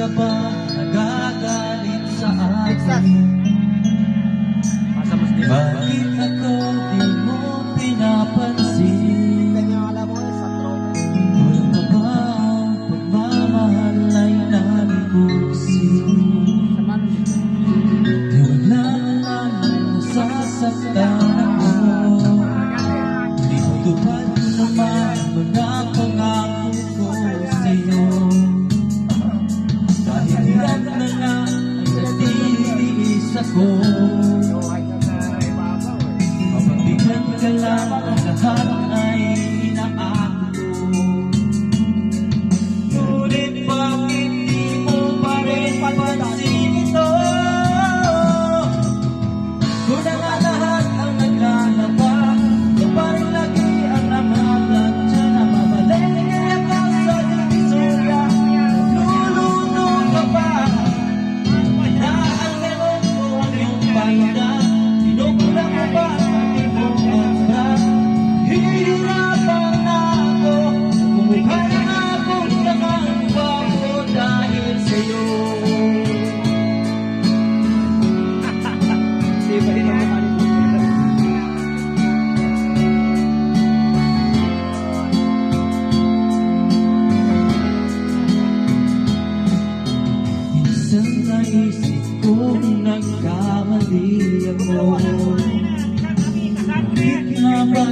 ka ba nagagalit sa akin? Bakit ako di mo pinapansin? Walang ka ba ang pagmamahal ay nalibusin? Di wala lang nasasaktan ako. Di mo tupad ko naman mga pangako ko sa'yo. Dahil hirap na nga ay natitiis ako. Mapabigyan ka lang ang lahat ay inaako ko. Ngunit bakit di mo pa rin pansin ito? Kung na nga lahat ang naglalabas, ito pa rin lagi ang namagat siya na mamalengke ka sa divisorya. Nagluluto ka pa, hinaan meron ko ang iyong pahinga. Pinukulang mo ba ang iyong obra? Hihirapan na ako, bumuhay na akong nakangwa ko dahil sa'yo. Minsan naisip kong nagkamali ako. Bakit nga ba